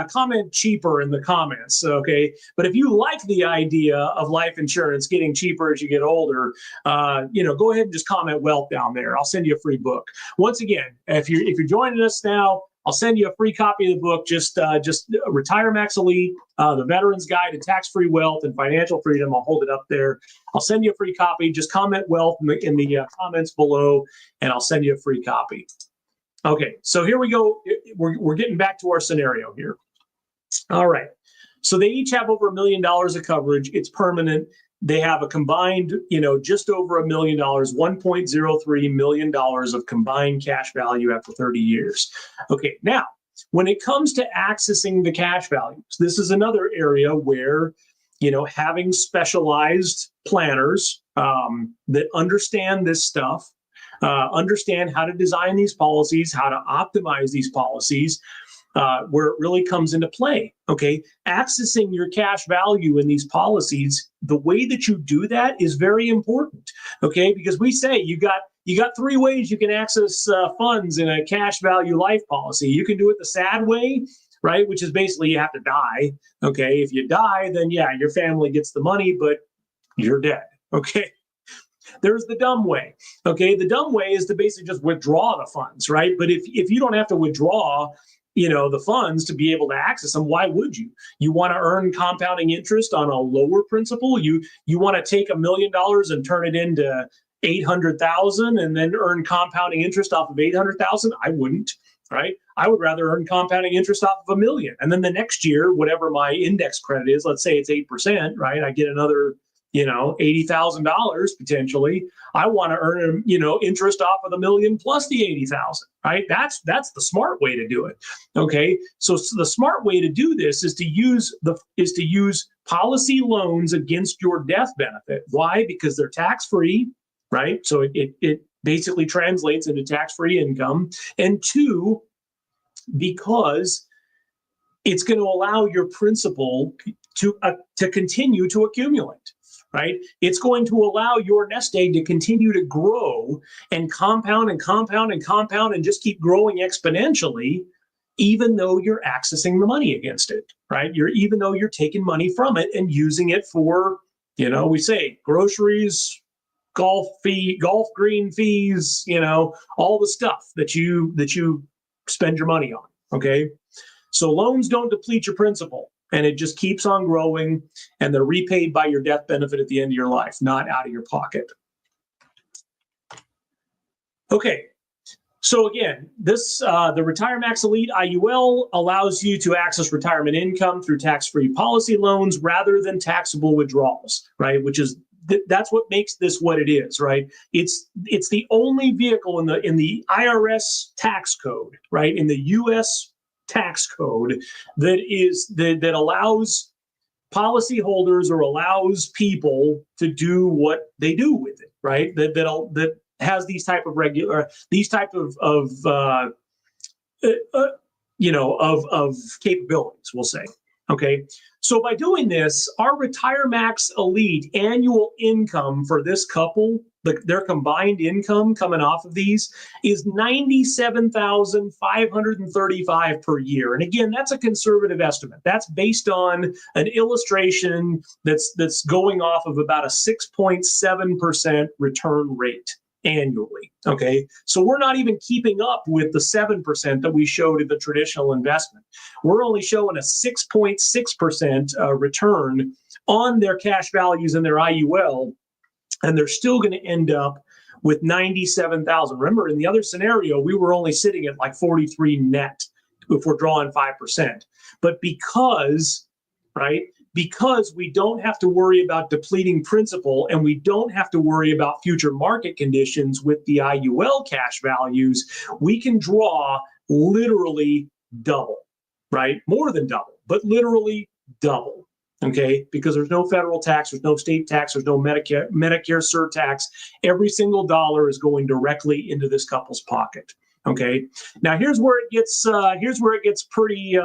comment cheaper in the comments, okay? But if you like the idea of life insurance getting cheaper as you get older, go ahead and just comment wealth down there. I'll send you a free book. Once again, if you're joining us now, I'll send you a free copy of the book, just RETIREMAX ELITE, the Veteran's Guide to Tax-Free Wealth and Financial Freedom. I'll hold it up there. I'll send you a free copy. Just comment wealth in the comments below, and I'll send you a free copy. Okay, so here we go. We're getting back to our scenario here. All right, so they each have over $1 million of coverage. It's permanent. They have a combined, just over $1 million, $1.03 million of combined cash value after 30 years. Okay, now, when it comes to accessing the cash values, this is another area where, having specialized planners that understand this stuff, understand how to design these policies, how to optimize these policies, where it really comes into play. Okay, accessing your cash value in these policies, the way that you do that is very important. Okay, because we say you got 3 ways you can access funds in a cash value life policy. You can do it the sad way, right? Which is basically you have to die. Okay, if you die, then yeah, your family gets the money, but you're dead. Okay. There's the dumb way. Okay, the dumb way is to basically just withdraw the funds, right? But if you don't have to withdraw, the funds to be able to access them, why would you? You want to earn compounding interest on a lower principal. You want to take $1 million and turn it into 800,000 and then earn compounding interest off of 800,000. I wouldn't, right? I would rather earn compounding interest off of $1 million, and then the next year, whatever my index credit is, let's say it's 8%, right? I get another $80,000 potentially. I want to earn, interest off of the $1 million plus the 80,000, right? That's the smart way to do it. Okay. So the smart way to do this is to use policy loans against your death benefit. Why? Because they're tax-free, right? So it basically translates into tax-free income. And 2, because it's going to allow your principal to continue to accumulate. Right? It's going to allow your nest egg to continue to grow and compound and compound and compound and just keep growing exponentially, even though you're accessing the money against it, right? Even though you're taking money from it and using it for, we say groceries, golf green fees, all the stuff that you spend your money on. Okay. So loans don't deplete your principal. And it just keeps on growing, and they're repaid by your death benefit at the end of your life, not out of your pocket. Okay, so again, the RETIREMAX ELITE IUL allows you to access retirement income through tax-free policy loans rather than taxable withdrawals, right? Which is that's what makes this what it is, right? It's the only vehicle in the IRS tax code, right? In the U.S. tax code that allows policyholders or allows people to do what they do with it, right? That has these type of capabilities, we'll say. Okay, so by doing this, our RETIREMAX ELITE annual income for this couple, their combined income coming off of these, is $97,535 per year. And again, that's a conservative estimate. That's based on an illustration that's going off of about a 6.7% return rate annually. Okay, so we're not even keeping up with the 7% that we showed in the traditional investment. We're only showing a 6.6% return on their cash values in their IUL, and they're still going to end up with 97,000. Remember, in the other scenario, we were only sitting at like 43 net if we're drawing 5%. But because we don't have to worry about depleting principal, and we don't have to worry about future market conditions with the IUL cash values, we can draw literally double, right? More than double, but literally double. Okay, because there's no federal tax, there's no state tax, there's no Medicare surtax. Every single dollar is going directly into this couple's pocket. Okay, now here's where it gets pretty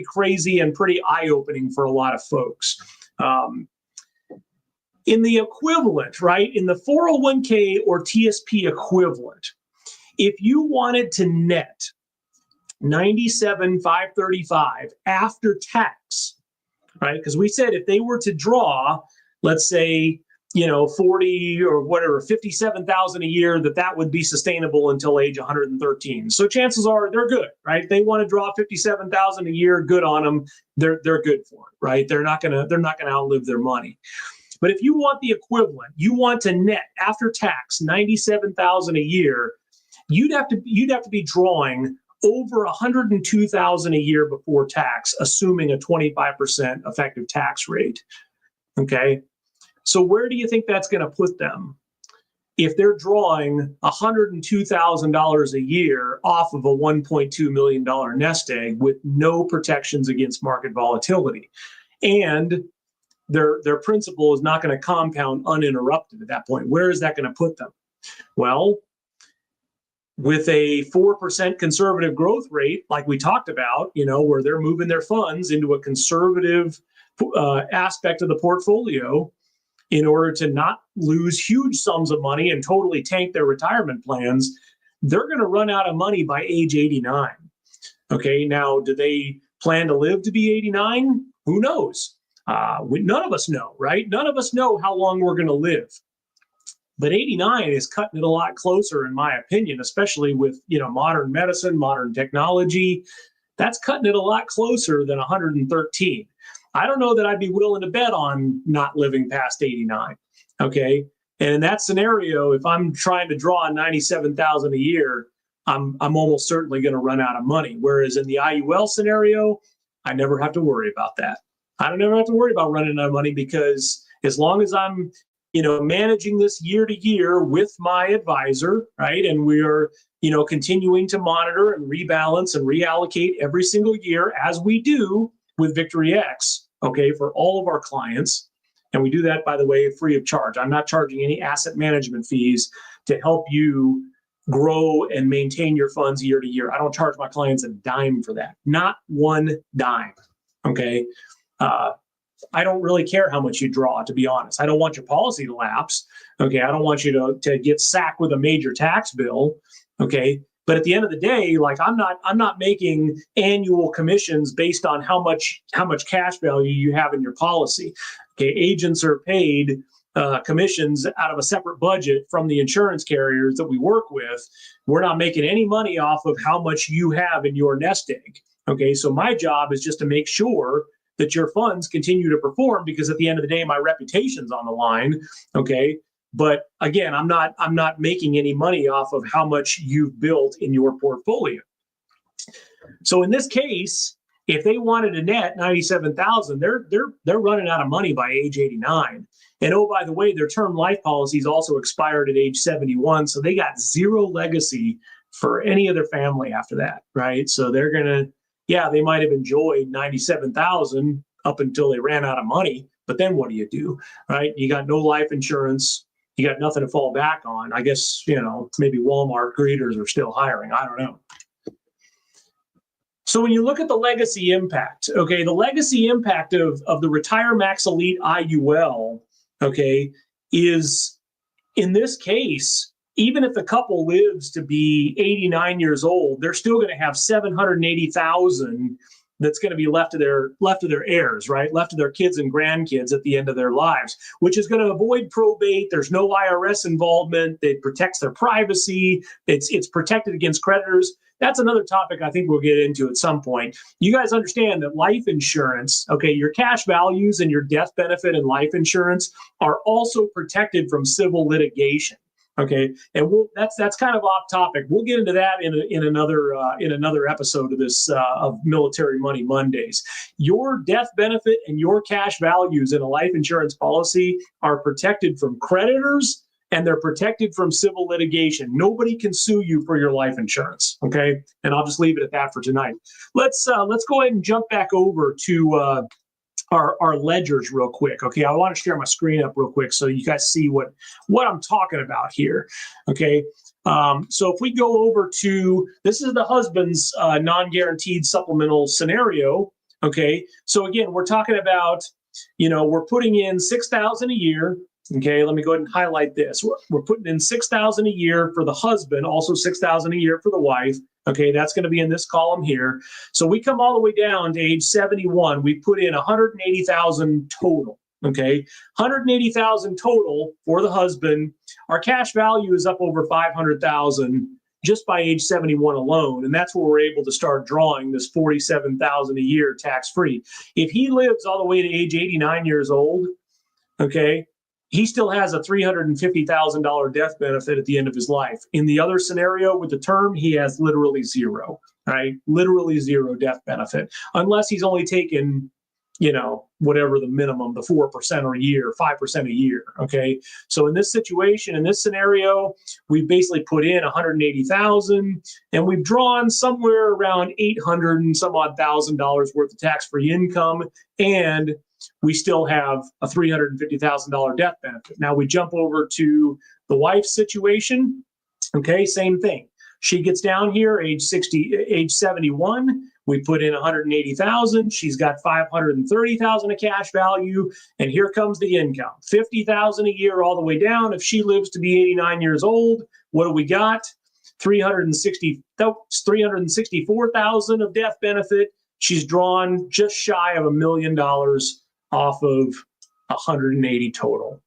crazy and pretty eye-opening for a lot of folks. In the equivalent, right, in the 401k or TSP equivalent, if you wanted to net $97,535 after tax, right? Because we said if they were to draw, let's say, 40 or whatever, 57,000 a year, that would be sustainable until age 113. So chances are they're good, right? They want to draw 57,000 a year, good on them. They're good for it, right? They're not gonna outlive their money. But if you want the equivalent, you want to net after tax 97,000 a year, you'd have to be drawing over 102,000 a year before tax, assuming a 25% effective tax rate. Okay, so where do you think that's going to put them if they're drawing $102,000 a year off of a $1.2 million nest egg with no protections against market volatility, and their principal is not going to compound uninterrupted at that point? Where is that going to put them? Well, with a 4% conservative growth rate, like we talked about, where they're moving their funds into a conservative aspect of the portfolio in order to not lose huge sums of money and totally tank their retirement plans, they're going to run out of money by age 89. Okay, now, do they plan to live to be 89? Who knows? None of us know, right? None of us know how long we're going to live. But 89 is cutting it a lot closer, in my opinion, especially with modern medicine, modern technology. That's cutting it a lot closer than 113. I don't know that I'd be willing to bet on not living past 89. Okay, and in that scenario, if I'm trying to draw 97,000 a year, I'm almost certainly going to run out of money. Whereas in the IUL scenario, I never have to worry about that. I don't ever have to worry about running out of money, because as long as I'm managing this year to year with my advisor, right? And we are, continuing to monitor and rebalance and reallocate every single year, as we do with Victory X, okay, for all of our clients. And we do that, by the way, free of charge. I'm not charging any asset management fees to help you grow and maintain your funds year to year. I don't charge my clients a dime for that. Not one dime, okay? I don't really care how much you draw, to be honest. I don't want your policy to lapse. Okay, I don't want you to get sacked with a major tax bill. Okay, but at the end of the day, like I'm not making annual commissions based on how much cash value you have in your policy. Okay, agents are paid commissions out of a separate budget from the insurance carriers that we work with. We're not making any money off of how much you have in your nest egg. Okay, so my job is just to make sure that your funds continue to perform, because at the end of the day, my reputation's on the line. Okay. But again, I'm not making any money off of how much you've built in your portfolio. So in this case, if they wanted to net 97,000, they're running out of money by age 89. And oh, by the way, their term life policies also expired at age 71. So they got zero legacy for any of their family after that, right? So they're going to, they might have enjoyed 97,000 up until they ran out of money. But then what do you do, right? You got no life insurance. You got nothing to fall back on. I guess, maybe Walmart greeters are still hiring. I don't know. So when you look at the legacy impact, okay, the legacy impact of the RETIREMAX ELITE IUL, okay, is in this case, even if the couple lives to be 89 years old, they're still going to have 780,000 that's going to be left to their heirs, right? Left to their kids and grandkids at the end of their lives, which is going to avoid probate. There's no IRS involvement. It protects their privacy. It's protected against creditors. That's another topic I think we'll get into at some point. You guys understand that life insurance, okay, your cash values and your death benefit and life insurance are also protected from civil litigation. Okay, and that's kind of off topic. We'll get into that in another episode of this of Military Money Mondays. Your death benefit and your cash values in a life insurance policy are protected from creditors, and they're protected from civil litigation. Nobody can sue you for your life insurance. Okay, and I'll just leave it at that for tonight. Let's go ahead and jump back over to our ledgers real quick. Okay, I want to share my screen up real quick so you guys see what I'm talking about here. Okay, so if we go over to, this is the husband's non-guaranteed supplemental scenario. Okay, so again, we're talking about, we're putting in $6,000 a year. Okay, let me go ahead and highlight this. We're putting in $6,000 a year for the husband, also $6,000 a year for the wife. Okay, that's going to be in this column here. So we come all the way down to age 71. We put in $180,000 total. Okay, $180,000 total for the husband. Our cash value is up over $500,000 just by age 71 alone, and that's where we're able to start drawing this $47,000 a year tax-free. If he lives all the way to age 89 years old, okay, he still has a $350,000 death benefit at the end of his life. In the other scenario with the term, he has literally zero, right? Literally zero death benefit, unless he's only taken, whatever the minimum, the 4% a year, 5% a year, okay? So in this situation, in this scenario, we've basically put in $180,000, and we've drawn somewhere around $800 and some odd $1,000 worth of tax-free income, and we still have a $350,000 death benefit. Now we jump over to the wife's situation. Okay, same thing. She gets down here, age 71. We put in 180,000. She's got 530,000 of cash value, and here comes the income, 50,000 a year all the way down. If she lives to be 89 years old, what do we got? 364,000 of death benefit. She's drawn just shy of $1 million off of 180 total.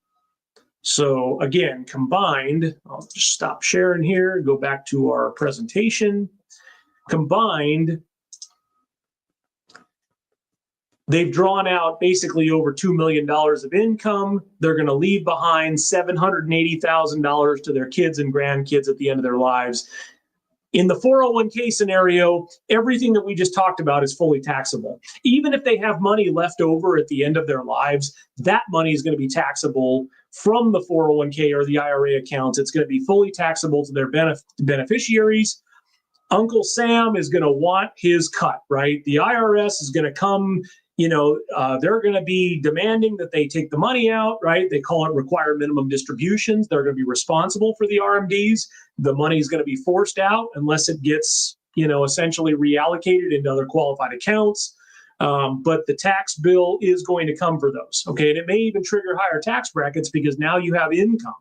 So again, combined, I'll just stop sharing here, go back to our presentation. Combined, they've drawn out basically over $2 million of income. They're going to leave behind $780,000 to their kids and grandkids at the end of their lives. In the 401k scenario, everything that we just talked about is fully taxable. Even if they have money left over at the end of their lives, that money is going to be taxable from the 401k or the IRA accounts. It's going to be fully taxable to their beneficiaries. Uncle Sam is going to want his cut, right? The IRS is going to come, they're going to be demanding that they take the money out, right? They call it required minimum distributions. They're going to be responsible for the RMDs. The money is going to be forced out unless it gets, essentially reallocated into other qualified accounts. But the tax bill is going to come for those, okay? And it may even trigger higher tax brackets because now you have income,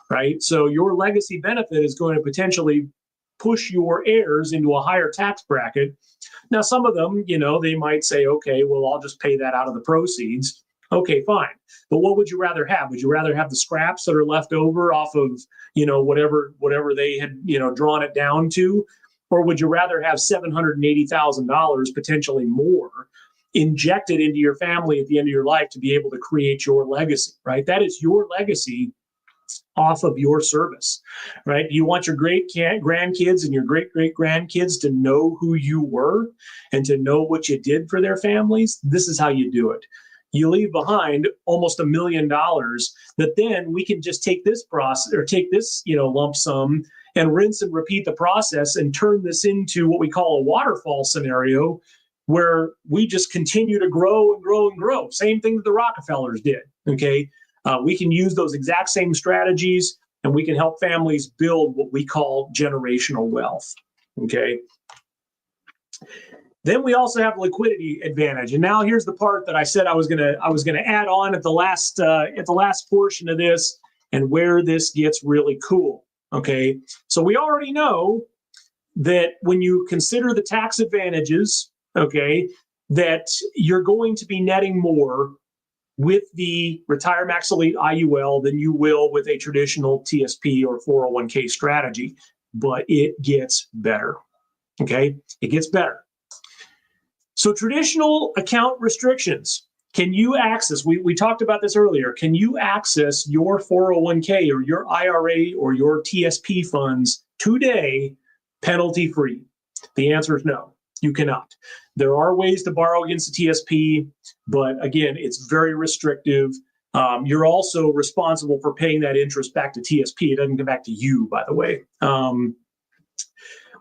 right? So your legacy benefit is going to potentially push your heirs into a higher tax bracket. Now, some of them, they might say, okay, well, I'll just pay that out of the proceeds. Okay, fine. But what would you rather have? Would you rather have the scraps that are left over off of, whatever they had, drawn it down to? Or would you rather have $780,000, potentially more, injected into your family at the end of your life to be able to create your legacy, right? That is your legacy off of your service, right? You want your grandkids and your great-great-grandkids to know who you were and to know what you did for their families. This is how you do it. You leave behind almost $1 million that then we can just take this process or take this, lump sum and rinse and repeat the process and turn this into what we call a waterfall scenario where we just continue to grow and grow and grow. Same thing that the Rockefellers did, okay? We can use those exact same strategies and we can help families build what we call generational wealth, okay? Then we also have liquidity advantage. And now here's the part that I said I was gonna add on at the last portion of this and where this gets really cool, okay? So we already know that when you consider the tax advantages, okay, that you're going to be netting more with the RETIREMAX ELITE IUL than you will with a traditional TSP or 401k strategy, but it gets better, okay? It gets better. So traditional account restrictions, can you access, we talked about this earlier, can you access your 401k or your IRA or your TSP funds today penalty-free? The answer is no, you cannot. There are ways to borrow against the TSP, but again, it's very restrictive. You're also responsible for paying that interest back to TSP. It doesn't come back to you, by the way.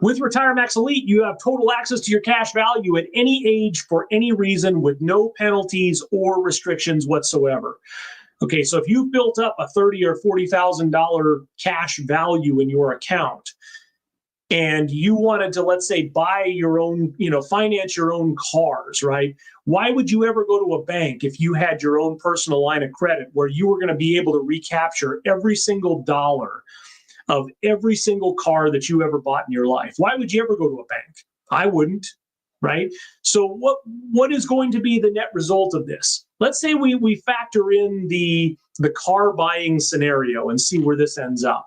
With RETIREMAX ELITE, you have total access to your cash value at any age for any reason with no penalties or restrictions whatsoever. Okay, so if you've built up a $30,000 or $40,000 cash value in your account, and you wanted to, let's say, buy your own, finance your own cars, right? Why would you ever go to a bank if you had your own personal line of credit where you were going to be able to recapture every single dollar of every single car that you ever bought in your life? Why would you ever go to a bank? I wouldn't, right? So what is going to be the net result of this? Let's say we factor in the car buying scenario and see where this ends up.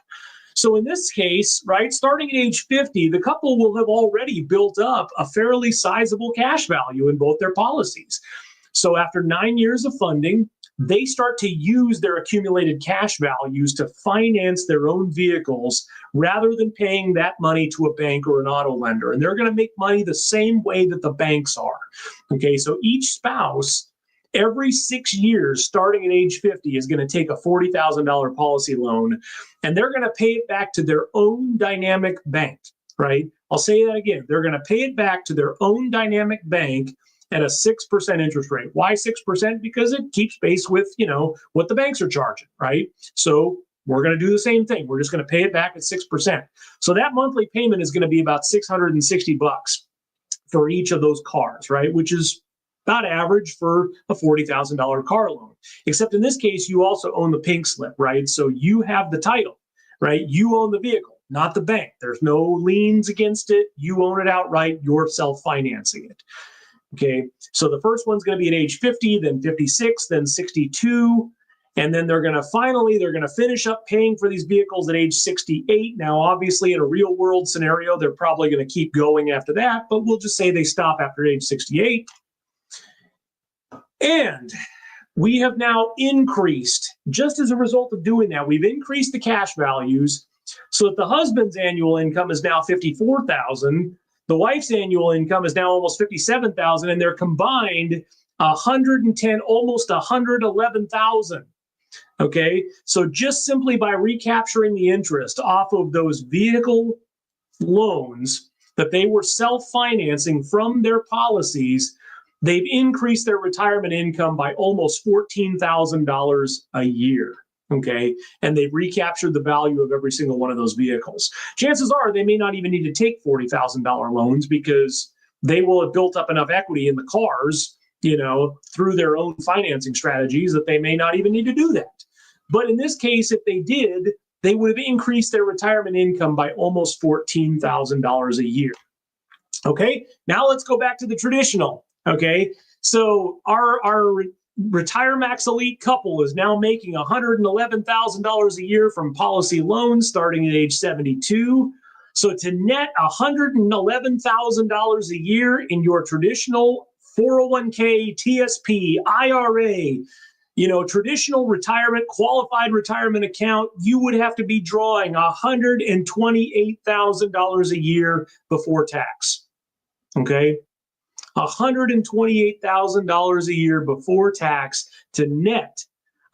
So in this case, right, starting at age 50, the couple will have already built up a fairly sizable cash value in both their policies. So after 9 years of funding, they start to use their accumulated cash values to finance their own vehicles rather than paying that money to a bank or an auto lender. And they're going to make money the same way that the banks are. Okay, so each spouse, every 6 years, starting at age 50, is going to take a $40,000 policy loan, and they're going to pay it back to their own dynamic bank, right? I'll say that again. They're going to pay it back to their own dynamic bank at a 6% interest rate. Why 6%? Because it keeps pace with, what the banks are charging, right? So we're going to do the same thing. We're just going to pay it back at 6%. So that monthly payment is going to be about $660 for each of those cars, right? Which is about average for a $40,000 car loan. Except in this case, you also own the pink slip, right? So you have the title, right? You own the vehicle, not the bank. There's no liens against it. You own it outright. You're self-financing it. Okay, so the first one's going to be at age 50, then 56, then 62, and then they're going to finish up paying for these vehicles at age 68. Now, obviously, in a real world scenario, they're probably going to keep going after that, but we'll just say they stop after age 68. And we have now increased, just as a result of doing that, we've increased the cash values so that the husband's annual income is now $54,000. The wife's annual income is now almost $57,000, and they're combined 110, almost 111,000. Okay, so just simply by recapturing the interest off of those vehicle loans that they were self-financing from their policies, they've increased their retirement income by almost $14,000 a year. Okay, and they've recaptured the value of every single one of those vehicles. Chances are they may not even need to take $40,000 loans because they will have built up enough equity in the cars, through their own financing strategies that they may not even need to do that. But in this case, if they did, they would have increased their retirement income by almost $14,000 a year. Okay, now let's go back to the traditional. Okay, so our RETIREMAX Elite couple is now making $111,000 a year from policy loans starting at age 72. So to net $111,000 a year in your traditional 401k, TSP, IRA, traditional retirement, qualified retirement account, you would have to be drawing $128,000 a year before tax. Okay? $128,000 a year before tax to net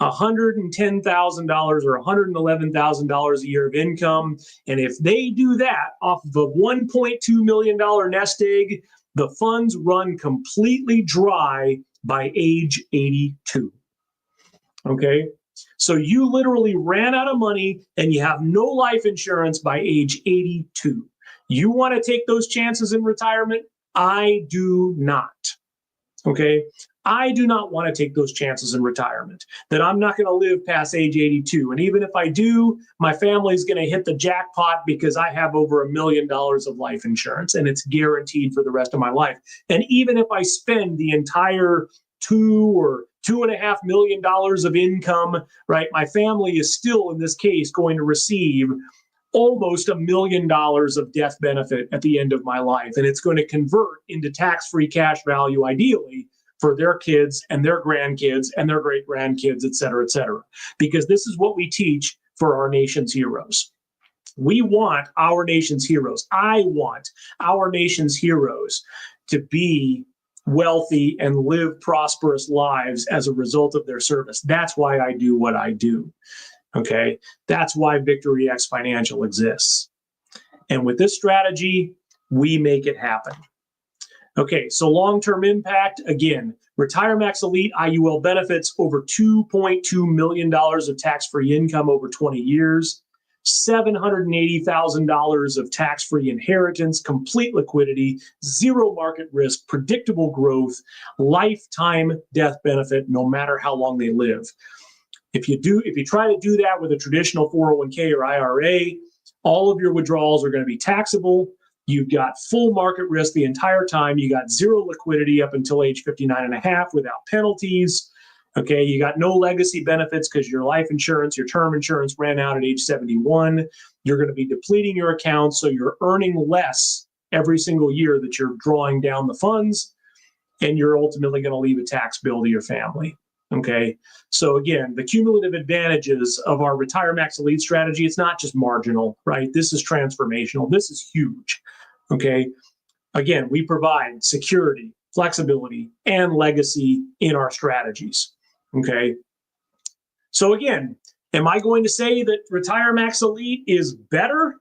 $110,000 or $111,000 a year of income. And if they do that off of a $1.2 million nest egg, the funds run completely dry by age 82. Okay? So you literally ran out of money and you have no life insurance by age 82. You want to take those chances in retirement? I do not. Okay? I do not want to take those chances in retirement, that I'm not going to live past age 82. And even if I do, my family's going to hit the jackpot because I have over $1 million of life insurance and it's guaranteed for the rest of my life. And even if I spend the entire $2 or $2.5 million of income, right, my family is still, in this case, going to receive almost $1 million of death benefit at the end of my life. And it's going to convert into tax-free cash value, ideally, for their kids and their grandkids and their great-grandkids, et cetera, because this is what we teach for our nation's heroes. We want our nation's heroes. I want our nation's heroes to be wealthy and live prosperous lives as a result of their service. That's why I do what I do. Okay, that's why Victory X Financial exists. And with this strategy, we make it happen. Okay, so long-term impact, again, RETIREMAX Elite IUL benefits over $2.2 million of tax-free income over 20 years, $780,000 of tax-free inheritance, complete liquidity, zero market risk, predictable growth, lifetime death benefit, no matter how long they live. If you try to do that with a traditional 401k or IRA, all of your withdrawals are going to be taxable. You've got full market risk the entire time. You got zero liquidity up until age 59 and a half without penalties. Okay, you got no legacy benefits because your life insurance, your term insurance ran out at age 71. You're going to be depleting your account, so you're earning less every single year that you're drawing down the funds, and you're ultimately going to leave a tax bill to your family. Okay, so again, the cumulative advantages of our RETIREMAX Elite strategy, it's not just marginal, right? This is transformational. This is huge. Okay, again, we provide security, flexibility, and legacy in our strategies. Okay, so again, am I going to say that RETIREMAX Elite is better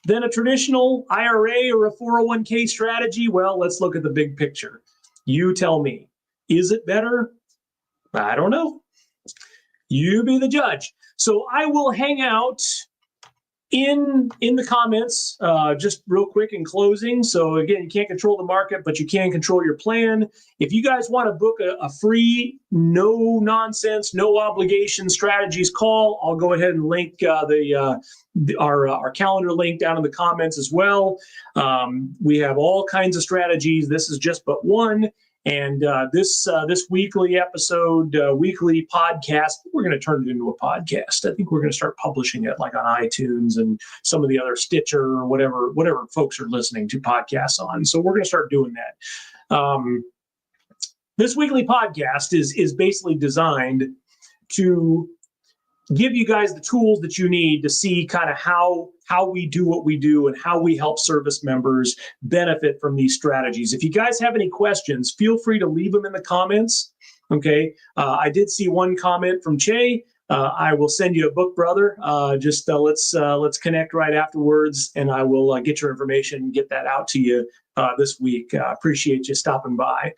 than a traditional IRA or a 401k strategy? Well, let's look at the big picture. You tell me, is it better? I don't know. You be the judge. So I will hang out in the comments just real quick in closing. So again, you can't control the market, but you can control your plan. If you guys want to book a free, no nonsense, no obligation strategies call, I'll go ahead and link our calendar link down in the comments as well. We have all kinds of strategies. This is just but one. And this weekly episode, weekly podcast, we're going to turn it into a podcast. I think we're going to start publishing it like on iTunes and some of the other Stitcher or whatever folks are listening to podcasts on. So we're going to start doing that. This weekly podcast is basically designed to give you guys the tools that you need to see kind of how we do what we do and how we help service members benefit from these strategies. If you guys have any questions, feel free to leave them in the comments. Okay. I did see one comment from Che. I will send you a book, brother. Let's connect right afterwards, and I will get your information and get that out to you this week. Appreciate you stopping by.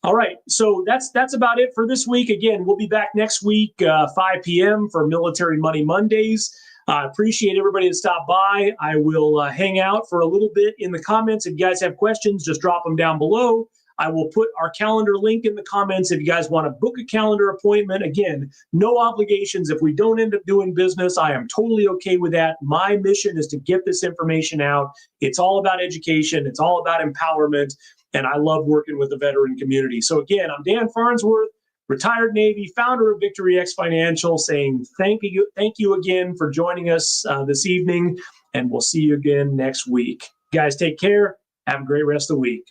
All right, so that's about it for this week. Again, we'll be back next week, 5 p.m. for Military Money Mondays. I appreciate everybody that stopped by. I will hang out for a little bit in the comments. If you guys have questions, just drop them down below. I will put our calendar link in the comments if you guys want to book a calendar appointment. Again, no obligations. If we don't end up doing business, I am totally okay with that. My mission is to get this information out. It's all about education. It's all about empowerment. And I love working with the veteran community. So again, I'm Dan Farnsworth, retired Navy, founder of Victory X Financial, saying thank you again for joining us this evening, and we'll see you again next week. Guys, take care. Have a great rest of the week.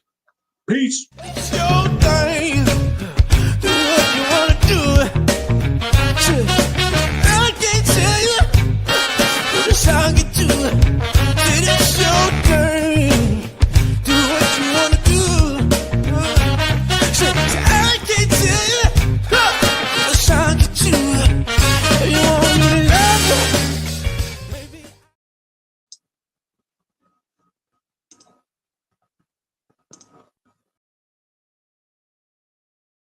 Peace.